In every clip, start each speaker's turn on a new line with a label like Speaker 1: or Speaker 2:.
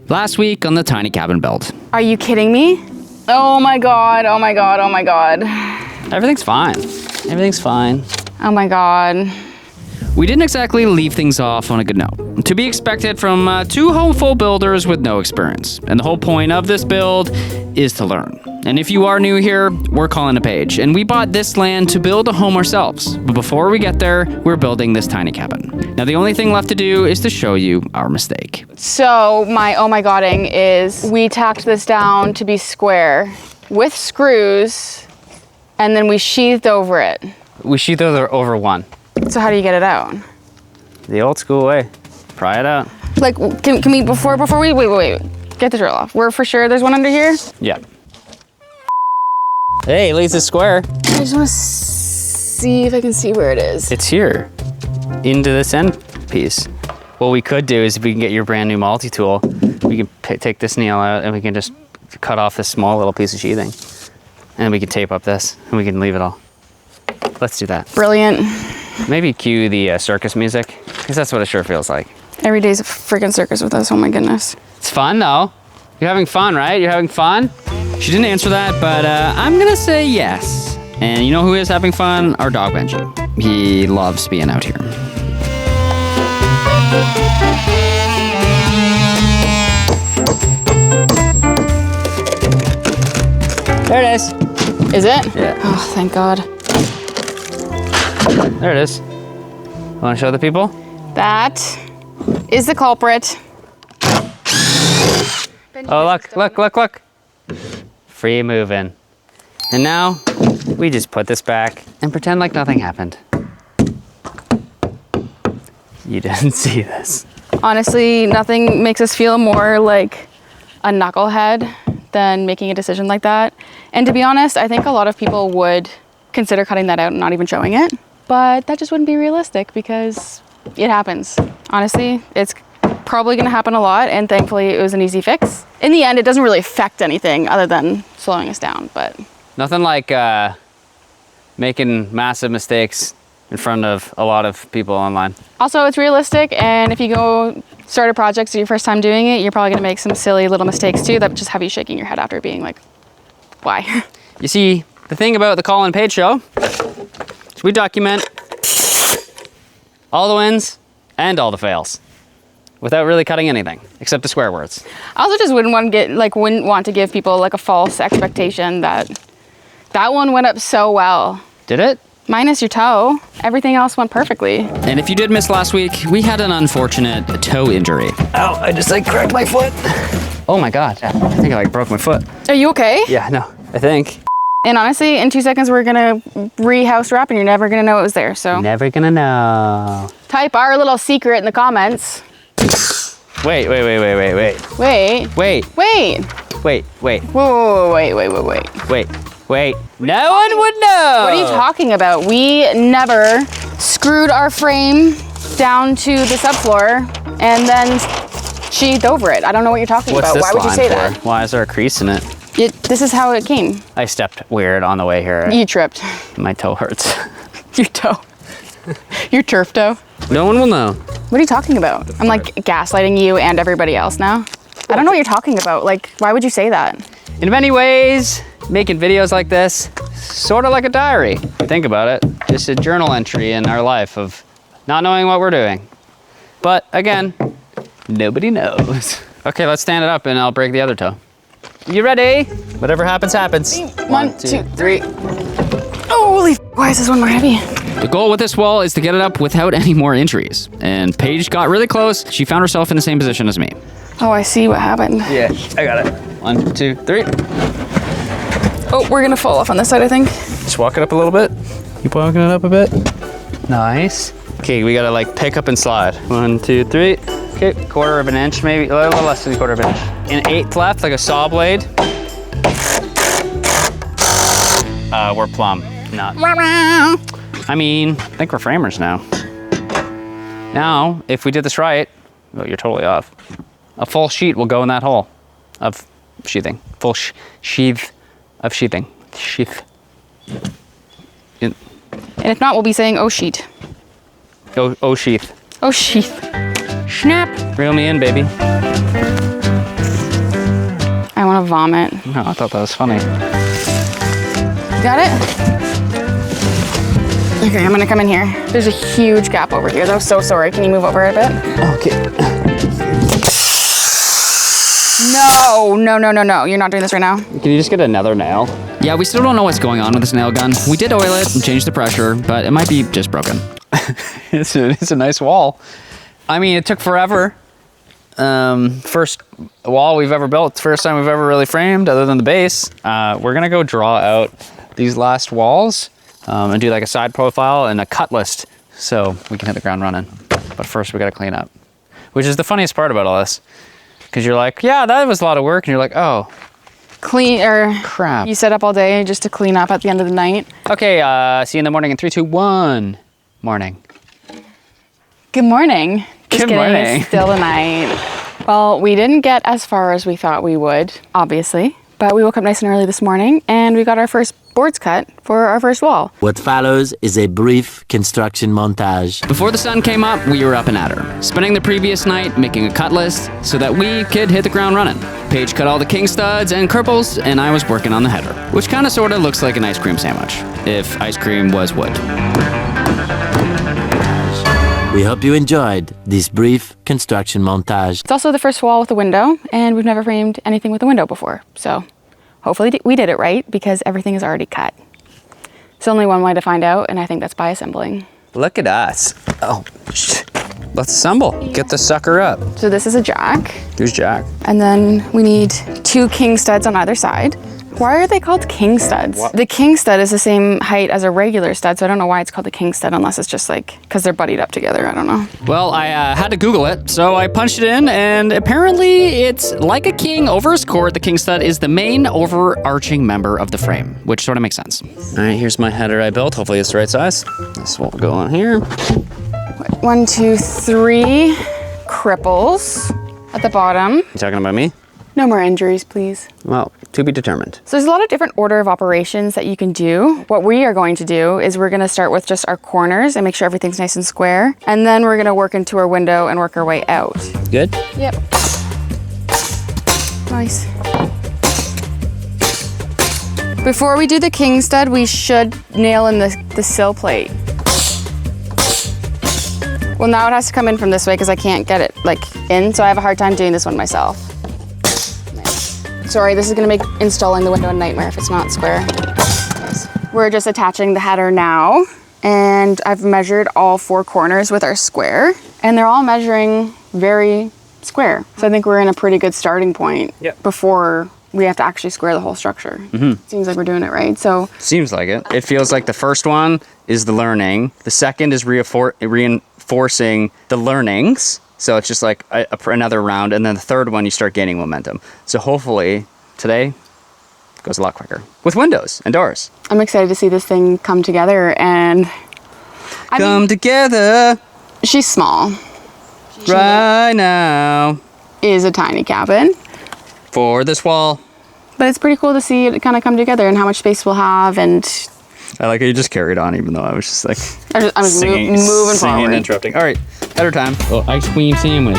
Speaker 1: Last week on the tiny cabin build.
Speaker 2: Are you kidding me? Oh my God, oh my God, oh my God.
Speaker 1: Everything's fine. Everything's fine.
Speaker 2: Oh my God.
Speaker 1: We didn't exactly leave things off on a good note. To be expected from two hopeful builders with no experience. And the whole point of this build is to learn. And if you are new here, we're Colin and Paige, and we bought this land to build a home ourselves. But before we get there, we're building this tiny cabin. Now the only thing left to do is to show you our mistake.
Speaker 2: So my oh my godding is we tacked this down to be square with screws, and then we sheathed over it.
Speaker 1: We sheathed over one.
Speaker 2: So how do you get it out?
Speaker 1: The old school way. Pry it out.
Speaker 2: Like, can we, before we, wait. Get the drill off. We're for sure there's one under here?
Speaker 1: Yeah. Hey, at least it's square.
Speaker 2: I just want to see if I can see where it is.
Speaker 1: It's here, into this end piece. What we could do is if we can get your brand new multi-tool, we can take this nail out and we can just cut off this small little piece of sheathing. And we can tape up this and we can leave it all. Let's do that.
Speaker 2: Brilliant.
Speaker 1: Maybe cue the circus music, because that's what it sure feels like.
Speaker 2: Every day's a freaking circus with us, oh my goodness.
Speaker 1: It's fun though. You're having fun, right? You're having fun? She didn't answer that, but I'm gonna say yes. And you know who is having fun? Our dog Benji. He loves being out here. There it is.
Speaker 2: Is it?
Speaker 1: Yeah.
Speaker 2: Oh, thank God.
Speaker 1: There it is. Want to show the people?
Speaker 2: That is the culprit.
Speaker 1: Oh, look. Free moving. And now we just put this back and pretend like nothing happened. You didn't see this.
Speaker 2: Honestly, nothing makes us feel more like a knucklehead than making a decision like that. And to be honest, I think a lot of people would consider cutting that out and not even showing it. But that just wouldn't be realistic because it happens. Honestly, it's probably gonna happen a lot, and thankfully it was an easy fix. In the end, it doesn't really affect anything other than slowing us down, but.
Speaker 1: Nothing like making massive mistakes in front of a lot of people online.
Speaker 2: Also, it's realistic, and if you go start a project, so your first time doing it, you're probably gonna make some silly little mistakes too that just have you shaking your head after being like, why?
Speaker 1: You see, the thing about the Colin and Paige show is we document all the wins and all the fails without really cutting anything except the swear words.
Speaker 2: I also just wouldn't want to give people like a false expectation that one went up so well.
Speaker 1: Did it?
Speaker 2: Minus your toe. Everything else went perfectly.
Speaker 1: And if you did miss last week, we had an unfortunate toe injury. Ow, I just cracked my foot. Oh my God, I think I broke my foot.
Speaker 2: Are you okay?
Speaker 1: Yeah, no, I think.
Speaker 2: And honestly, in 2 seconds, we're gonna re-house wrap and you're never gonna know it was there, so.
Speaker 1: Never gonna know.
Speaker 2: Type our little secret in the comments.
Speaker 1: Wait.
Speaker 2: Wait.
Speaker 1: No one would know.
Speaker 2: What are you talking about? We never screwed our frame down to the subfloor and then sheathed over it. I don't know what you're talking about. Why would you say that?
Speaker 1: Why is there a crease in it?
Speaker 2: This is how it came.
Speaker 1: I stepped weird on the way here.
Speaker 2: You tripped.
Speaker 1: My toe hurts.
Speaker 2: Your toe. Your turf toe.
Speaker 1: No one will know.
Speaker 2: What are you talking about? I'm like gaslighting you and everybody else now. I don't know what you're talking about. Like, why would you say that?
Speaker 1: In many ways, making videos like this, sort of like a diary. If you think about it, just a journal entry in our life of not knowing what we're doing. But again, nobody knows. Okay, let's stand it up and I'll break the other toe. You ready? Whatever happens, happens.
Speaker 2: 1, 2, 3. Holy, why is this one more heavy?
Speaker 1: The goal with this wall is to get it up without any more injuries. And Paige got really close. She found herself in the same position as me.
Speaker 2: Oh, I see what happened.
Speaker 1: Yeah, I got it. 1, 2, 3.
Speaker 2: Oh, we're gonna fall off on this side, I think.
Speaker 1: Just walk it up a little bit. Keep walking it up a bit. Nice. Okay, we gotta like pick up and slide. 1, 2, 3. Okay, 1/4 of an inch maybe, a little less than 1/4 of an inch. An 1/8 left, like a saw blade. We're plumb. Not. I mean, I think we're framers now. Now, if we did this right, well, you're totally off. A full sheet will go in that hole of sheathing. Full sheath of sheathing. Sheath.
Speaker 2: And if not, we'll be saying, oh, sheet.
Speaker 1: Oh, sheath.
Speaker 2: Oh, sheath. Snap.
Speaker 1: Reel me in, baby.
Speaker 2: vomit.
Speaker 1: No, I thought that was funny.
Speaker 2: Got it? Okay, I'm gonna come in here. There's a huge gap over here though. So sorry. Can you move over a bit?
Speaker 1: Okay.
Speaker 2: No. You're not doing this right now.
Speaker 1: Can you just get another nail? Yeah, we still don't know what's going on with this nail gun. We did oil it and change the pressure, but it might be just broken. It's a nice wall. I mean, it took forever. First wall we've ever built. It's the first time we've ever really framed, other than the base. We're gonna go draw out these last walls and do like a side profile and a cut list so we can hit the ground running. But first we gotta clean up, which is the funniest part about all this. Because you're like, yeah, that was a lot of work. And you're like, oh.
Speaker 2: Crap. You set up all day just to clean up at the end of the night.
Speaker 1: Okay, see you in the morning in 3, 2, 1. Morning.
Speaker 2: Good morning.
Speaker 1: Good morning.
Speaker 2: It's still the night. Well, we didn't get as far as we thought we would, obviously. But we woke up nice and early this morning and we got our first boards cut for our first wall.
Speaker 3: What follows is a brief construction montage.
Speaker 1: Before the sun came up, we were up and at her, spending the previous night making a cut list so that we could hit the ground running. Paige cut all the king studs and cripples, and I was working on the header, which kind of sort of looks like an ice cream sandwich, if ice cream was wood.
Speaker 3: We hope you enjoyed this brief construction montage.
Speaker 2: It's also the first wall with a window, and we've never framed anything with a window before. So hopefully we did it right because everything is already cut. It's only one way to find out, and I think that's by assembling.
Speaker 1: Look at us. Oh, let's assemble. Get the sucker up.
Speaker 2: So this is a jack.
Speaker 1: Here's Jack.
Speaker 2: And then we need 2 king studs on either side. Why are they called king studs?
Speaker 1: What?
Speaker 2: The king stud is the same height as a regular stud, so I don't know why it's called the king stud unless it's just like, because they're buddied up together, I don't know.
Speaker 1: Well, I had to Google it, so I punched it in, and apparently it's like a king over his cord. The king stud is the main overarching member of the frame, which sort of makes sense. All right, here's my header I built. Hopefully it's the right size. This will go on here.
Speaker 2: 1, 2, 3 cripples at the bottom.
Speaker 1: You talking about me?
Speaker 2: No more injuries, please.
Speaker 1: Well, to be determined.
Speaker 2: So there's a lot of different order of operations that you can do. What we are going to do is we're gonna start with just our corners and make sure everything's nice and square. And then we're gonna work into our window and work our way out.
Speaker 1: Good?
Speaker 2: Yep. Nice. Before we do the king stud, we should nail in the sill plate. Well, now it has to come in from this way because I can't get it like in, so I have a hard time doing this one myself. Sorry, this is gonna make installing the window a nightmare if it's not square. We're just attaching the header now, and I've measured all 4 corners with our square, and they're all measuring very square. So I think we're in a pretty good starting point before we have to actually square the whole structure. Seems like we're doing it right, so.
Speaker 1: Seems like it. It feels like the first one is the learning. The second is reinforcing the learnings. So it's just like another round, and then the third one you start gaining momentum. So hopefully today goes a lot quicker with windows and doors.
Speaker 2: I'm excited to see this thing come together, and
Speaker 1: come together.
Speaker 2: She's small.
Speaker 1: Right now
Speaker 2: is a tiny cabin
Speaker 1: for this wall.
Speaker 2: But it's pretty cool to see it kind of come together and how much space we'll have. And
Speaker 1: I like how you just carried on, even though I was just like
Speaker 2: I'm just moving forward.
Speaker 1: And interrupting. All right, header time. Oh, ice cream sandwich.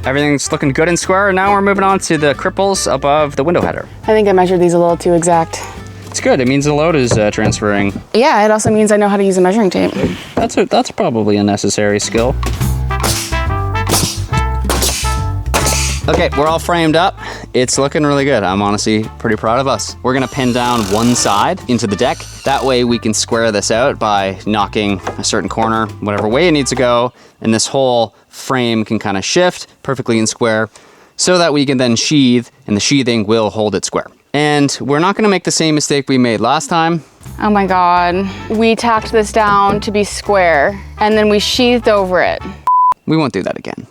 Speaker 1: Everything's looking good and square, and now we're moving on to the cripples above the window header.
Speaker 2: I think I measured these a little too exact.
Speaker 1: It's good. It means the load is transferring.
Speaker 2: Yeah, it also means I know how to use a measuring tape.
Speaker 1: That's probably a necessary skill. Okay, we're all framed up. It's looking really good. I'm honestly pretty proud of us. We're gonna pin down one side into the deck. That way we can square this out by knocking a certain corner, whatever way it needs to go, and this whole frame can kind of shift perfectly in square so that we can then sheathe, and the sheathing will hold it square. And we're not gonna make the same mistake we made last time.
Speaker 2: Oh my God. We tacked this down to be square, and then we sheathed over it.
Speaker 1: We won't do that again.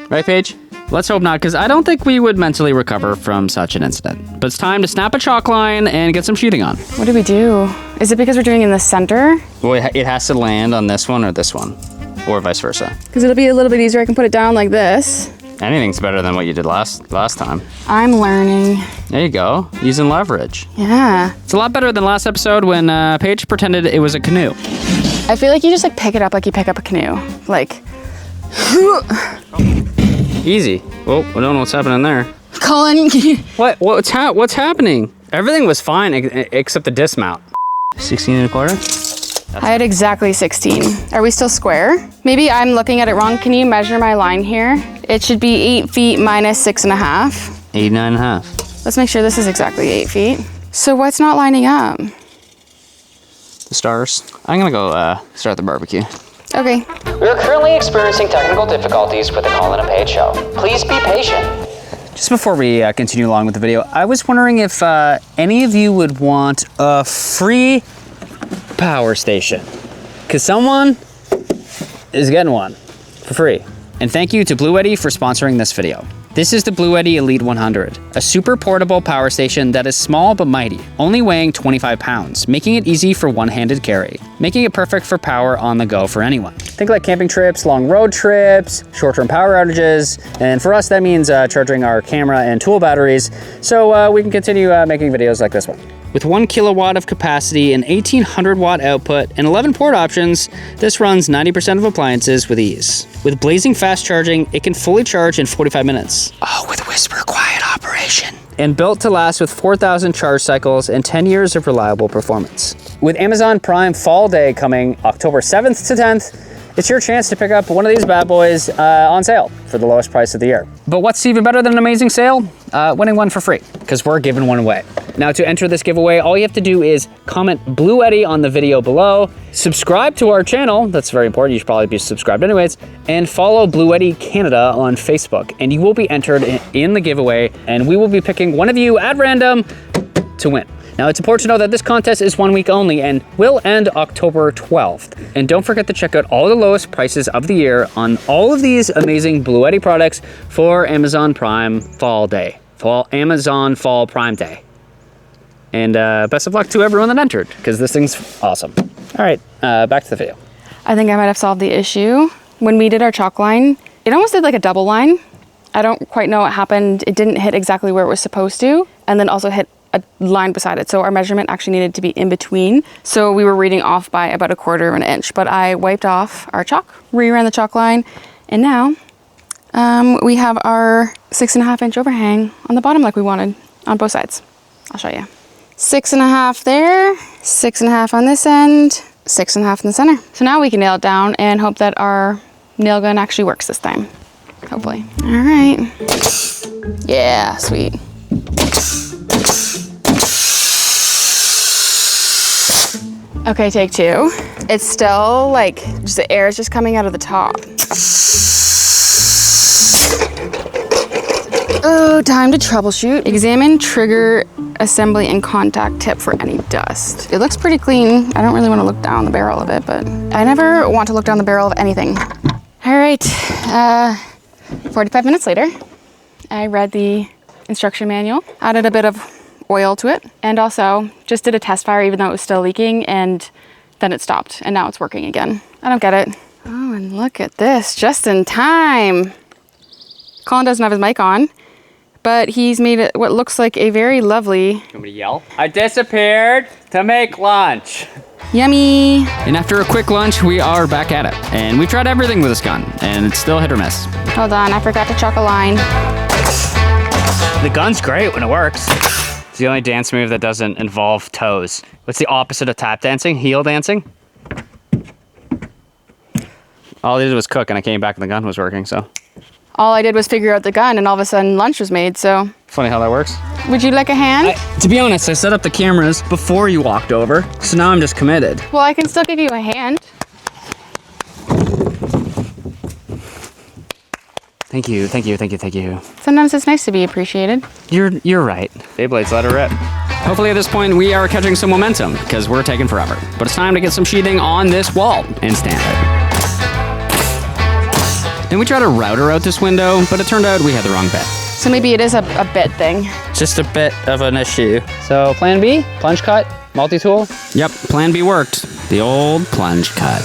Speaker 1: Right, Paige? Let's hope not, because I don't think we would mentally recover from such an incident. But it's time to snap a chalk line and get some sheathing on.
Speaker 2: What do we do? Is it because we're doing it in the center?
Speaker 1: Well, it has to land on this one or this one, or vice versa.
Speaker 2: Because it'll be a little bit easier. I can put it down like this.
Speaker 1: Anything's better than what you did last time.
Speaker 2: I'm learning.
Speaker 1: There you go, using leverage.
Speaker 2: Yeah.
Speaker 1: It's a lot better than last episode when Paige pretended it was a canoe.
Speaker 2: I feel like you just like pick it up like you pick up a canoe. Like,
Speaker 1: Easy. Oh, I don't know what's happening there.
Speaker 2: Colin,
Speaker 1: What's happening? Everything was fine except the dismount. 16 and a quarter?
Speaker 2: I had exactly 16. Are we still square? Maybe I'm looking at it wrong. Can you measure my line here? It should be 8 feet minus 6.5.
Speaker 1: 89.5.
Speaker 2: Let's make sure this is exactly 8 feet. So what's not lining up?
Speaker 1: The stars. I'm gonna go start the barbecue.
Speaker 2: Okay.
Speaker 1: We are currently experiencing technical difficulties with the Colin and Paige show. Please be patient. Just before we continue along with the video, I was wondering if any of you would want a free power station. Because someone is getting one for free. And thank you to Bluetti for sponsoring this video. This is the Bluetti Elite 100, a super portable power station that is small but mighty, only weighing 25 pounds, making it easy for one-handed carry, making it perfect for power on the go for anyone. Think like camping trips, long road trips, short-term power outages, and for us that means charging our camera and tool batteries so we can continue making videos like this one. With 1 kilowatt of capacity, an 1800 watt output, and 11 port options, this runs 90% of appliances with ease. With blazing fast charging, it can fully charge in 45 minutes. Oh, with whisper quiet operation. And built to last with 4,000 charge cycles and 10 years of reliable performance. With Amazon Prime Fall Day coming October 7th to 10th, it's your chance to pick up one of these bad boys on sale for the lowest price of the year. But what's even better than an amazing sale? Winning one for free, because we're giving one away. Now to enter this giveaway, all you have to do is comment Bluetti on the video below, subscribe to our channel, that's very important, you should probably be subscribed anyways, and follow Bluetti Canada on Facebook, and you will be entered in the giveaway, and we will be picking one of you at random to win. Now, it's important to know that this contest is 1 week only and will end October 12th. And don't forget to check out all the lowest prices of the year on all of these amazing Bluetti products for Amazon Prime Fall Day. Amazon Fall Prime Day. And best of luck to everyone that entered, because this thing's awesome. All right, back to the video.
Speaker 2: I think I might have solved the issue. When we did our chalk line, it almost did like a double line. I don't quite know what happened. It didn't hit exactly where it was supposed to, and then also hit a line beside it. So our measurement actually needed to be in between. So we were reading off by about 1/4 of an inch, but I wiped off our chalk, reran the chalk line, and now we have our 6.5 inch overhang on the bottom like we wanted on both sides. I'll show you. 6.5 there, 6.5 on this end, 6.5 in the center. So now we can nail it down and hope that our nail gun actually works this time. Hopefully. All right. Yeah, sweet. Okay, take 2. It's still like, just the air is just coming out of the top. Oh, time to troubleshoot. Examine trigger assembly and contact tip for any dust. It looks pretty clean. I don't really want to look down the barrel of it, but I never want to look down the barrel of anything. All right, 45 minutes later, I read the instruction manual, added a bit of oil to it, and also just did a test fire even though it was still leaking, and then it stopped and now it's working again. I don't get it. Oh, and look at this, just in time. Colin doesn't have his mic on, but he's made it what looks like a very lovely...
Speaker 1: You want me to yell? I disappeared to make lunch.
Speaker 2: Yummy.
Speaker 1: And after a quick lunch, we are back at it. And we've tried everything with this gun, and it's still hit or miss.
Speaker 2: Hold on, I forgot to chalk a line.
Speaker 1: The gun's great when it works. It's the only dance move that doesn't involve toes. What's the opposite of tap dancing? Heel dancing? All I did was cook, and I came back and the gun was working, so.
Speaker 2: All I did was figure out the gun, and all of a sudden lunch was made, so.
Speaker 1: Funny how that works.
Speaker 2: Would you like a hand?
Speaker 1: To be honest, I set up the cameras before you walked over, so now I'm just committed.
Speaker 2: Well, I can still give you a hand.
Speaker 1: Thank you, thank you, thank you, thank you.
Speaker 2: Sometimes it's nice to be appreciated.
Speaker 1: You're right. Beyblades, let her rip. Hopefully at this point we are catching some momentum, because we're taking forever. But it's time to get some sheeting on this wall and stand it. Then we tried to router out this window, but it turned out we had the wrong bit.
Speaker 2: So maybe it is a bit thing.
Speaker 1: Just a bit of an issue. So plan B, plunge cut, multi-tool. Yep, plan B worked. The old plunge cut.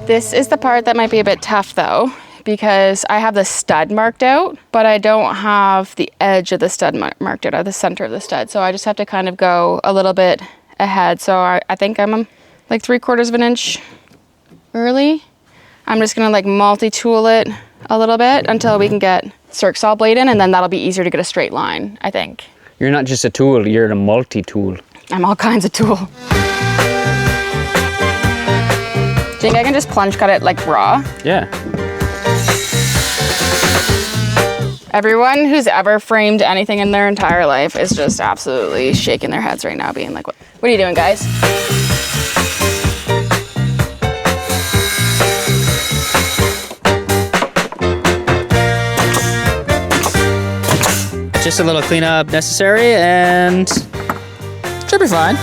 Speaker 2: This is the part that might be a bit tough though, because I have the stud marked out, but I don't have the edge of the stud marked out, or the center of the stud. So I just have to kind of go a little bit ahead. So I think I'm like 3/4 of an inch early. I'm just gonna like multi-tool it a little bit until we can get circ saw blade in, and then that'll be easier to get a straight line, I think.
Speaker 1: You're not just a tool, you're a multi-tool.
Speaker 2: I'm all kinds of tool. Do you think I can just plunge cut it like raw?
Speaker 1: Yeah.
Speaker 2: Everyone who's ever framed anything in their entire life is just absolutely shaking their heads right now, being like, what are you doing, guys?
Speaker 1: Just a little cleanup necessary and should be fine.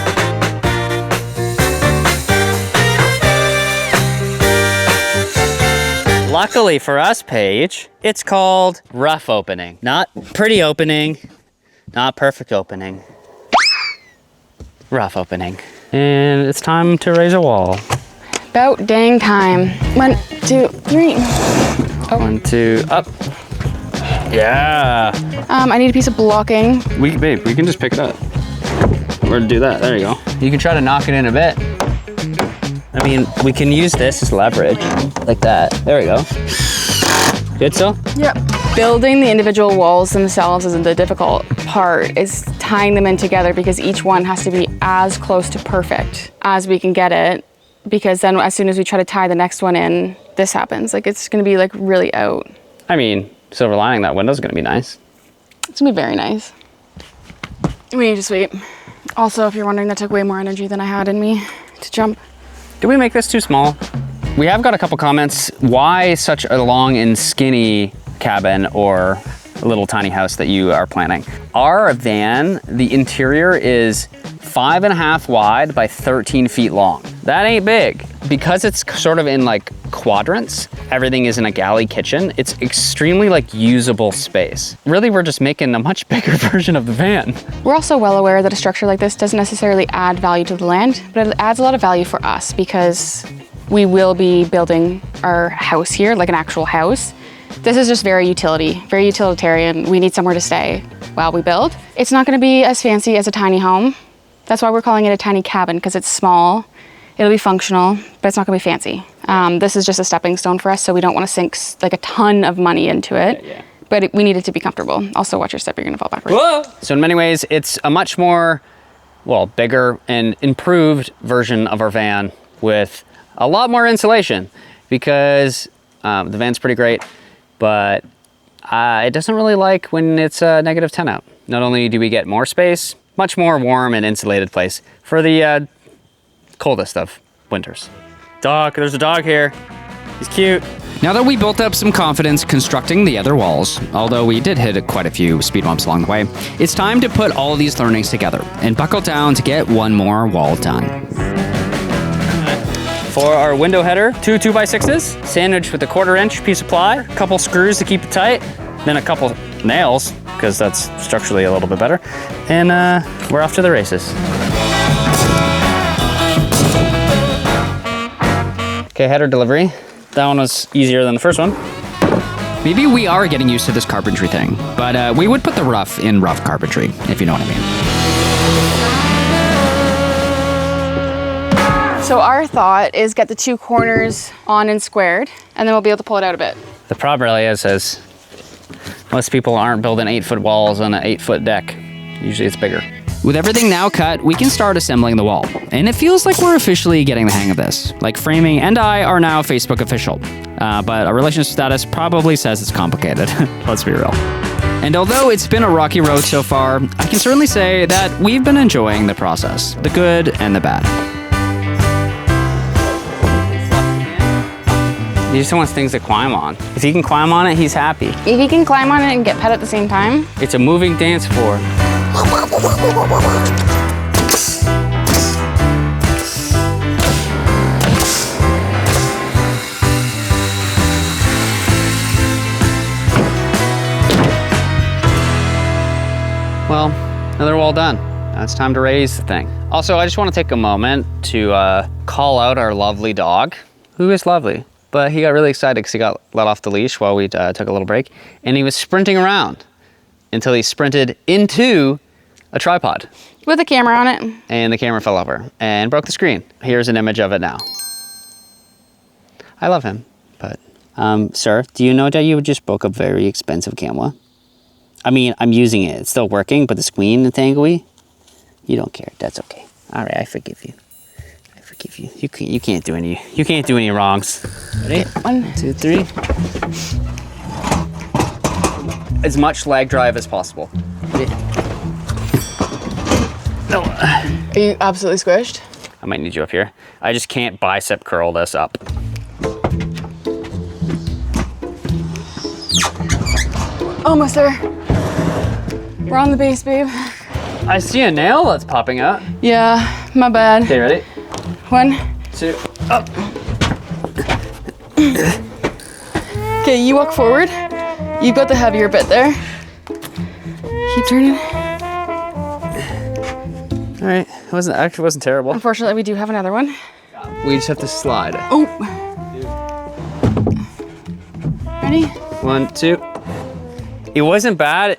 Speaker 1: Luckily for us, Paige, it's called rough opening. Not pretty opening, not perfect opening. Rough opening. And it's time to raise a wall.
Speaker 2: About dang time. 1, 2, 3. Oh.
Speaker 1: 1, 2, up. Yeah.
Speaker 2: I need a piece of blocking.
Speaker 1: Babe, we can just pick it up. Or do that, there you go. You can try to knock it in a bit. I mean, we can use this as leverage, like that. There we go. Good still?
Speaker 2: Yep. Building the individual walls themselves isn't the difficult part. It's tying them in together, because each one has to be as close to perfect as we can get it. Because then as soon as we try to tie the next one in, this happens. Like, it's gonna be like really out.
Speaker 1: I mean, silver lining, that window's gonna be nice.
Speaker 2: It's gonna be very nice. We need to sweep. Also, if you're wondering, that took way more energy than I had in me to jump.
Speaker 1: Did we make this too small? We have got a couple comments. Why such a long and skinny cabin or a little tiny house that you are planning? Our van, the interior is 5.5 wide by 13 feet long. That ain't big. Because it's sort of in like quadrants, everything is in a galley kitchen, it's extremely like usable space. Really, we're just making a much bigger version of the van.
Speaker 2: We're also well aware that a structure like this doesn't necessarily add value to the land, but it adds a lot of value for us, because we will be building our house here, like an actual house. This is just very utilitarian. We need somewhere to stay while we build. It's not gonna be as fancy as a tiny home. That's why we're calling it a tiny cabin, because it's small. It'll be functional, but it's not gonna be fancy. This is just a stepping stone for us, so we don't wanna sink like a ton of money into it. Yeah. But we need it to be comfortable. Also, watch your step, you're gonna fall backwards.
Speaker 1: Whoa! So in many ways, it's a much more, well, bigger and improved version of our van with a lot more insulation, because the van's pretty great, but it doesn't really like when it's -10 out. Not only do we get more space, much more warm and insulated place for the coldest of winters. Dog, there's a dog here. He's cute. Now that we built up some confidence constructing the other walls, although we did hit quite a few speed bumps along the way, it's time to put all these learnings together and buckle down to get one more wall done. For our window header, 2 2x6s, sandwiched with a 1/4-inch piece of ply, a couple screws to keep it tight, then a couple nails, because that's structurally a little bit better, and we're off to the races. Okay, header delivery. That one was easier than the first one. Maybe we are getting used to this carpentry thing, but we would put the rough in rough carpentry, if you know what I mean.
Speaker 2: So our thought is get the 2 corners on and squared, and then we'll be able to pull it out a bit.
Speaker 1: The problem really is most people aren't building 8-foot walls on an 8-foot deck. Usually it's bigger. With everything now cut, we can start assembling the wall. And it feels like we're officially getting the hang of this. Like Framing and I are now Facebook official. But our relationship status probably says it's complicated. Let's be real. And although it's been a rocky road so far, I can certainly say that we've been enjoying the process. The good and the bad. He just wants things to climb on. If he can climb on it, he's happy.
Speaker 2: If he can climb on it and get pet at the same time.
Speaker 1: It's a moving dance floor. Well, another wall done. Now it's time to raise the thing. Also, I just want to take a moment to call out our lovely dog, who is lovely. But he got really excited because he got let off the leash while we took a little break. And he was sprinting around until he sprinted into a tripod.
Speaker 2: With a camera on it.
Speaker 1: And the camera fell over and broke the screen. Here's an image of it now. I love him.
Speaker 4: But, sir, do you know that you just broke a very expensive camera? I mean, I'm using it. It's still working, but the screen entangly, you don't care. That's okay. All right, I forgive you. I forgive you. You can't do any wrongs. Ready?
Speaker 2: 1,
Speaker 4: 2, 3. As much lag drive as possible. Ready? No.
Speaker 2: Are you absolutely squished?
Speaker 4: I might need you up here. I just can't bicep curl this up.
Speaker 2: Almost there. We're on the base, babe.
Speaker 4: I see a nail that's popping out.
Speaker 2: Yeah, my bad.
Speaker 4: Okay, ready?
Speaker 2: 1,
Speaker 4: 2, up.
Speaker 2: Okay, you walk forward. You got the heavier bit there. Keep turning.
Speaker 4: All right, it wasn't terrible.
Speaker 2: Unfortunately, we do have another one.
Speaker 4: We just have to slide.
Speaker 2: Oh. Ready?
Speaker 4: 1, 2. It wasn't bad,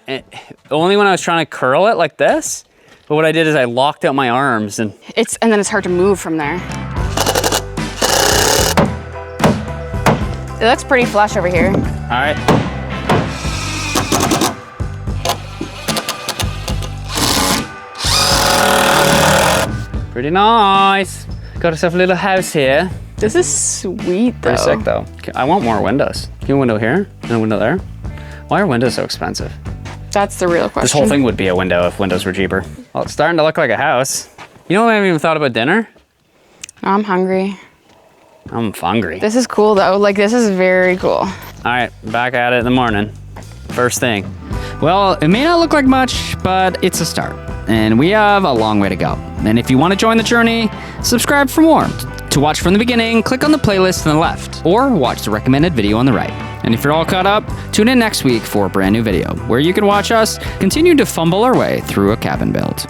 Speaker 4: only when I was trying to curl it like this. But what I did is I locked out my arms and...
Speaker 2: And then it's hard to move from there. It looks pretty flush over here.
Speaker 4: All right. Pretty nice. Got ourselves a little house here.
Speaker 2: This is sweet, though.
Speaker 4: Pretty sick, though. I want more windows. Can you a window here and a window there? Why are windows so expensive?
Speaker 2: That's the real question.
Speaker 4: This whole thing would be a window if windows were cheaper. Well, it's starting to look like a house. You know what I haven't even thought about dinner?
Speaker 2: I'm hungry.
Speaker 4: I'm hungry.
Speaker 2: This is cool, though. Like, this is very cool.
Speaker 4: All right, back at it in the morning. First thing.
Speaker 1: Well, it may not look like much, but it's a start. And we have a long way to go. And if you want to join the journey, subscribe for more. To watch from the beginning, click on the playlist on the left, or watch the recommended video on the right. And if you're all caught up, tune in next week for a brand new video, where you can watch us continue to fumble our way through a cabin build.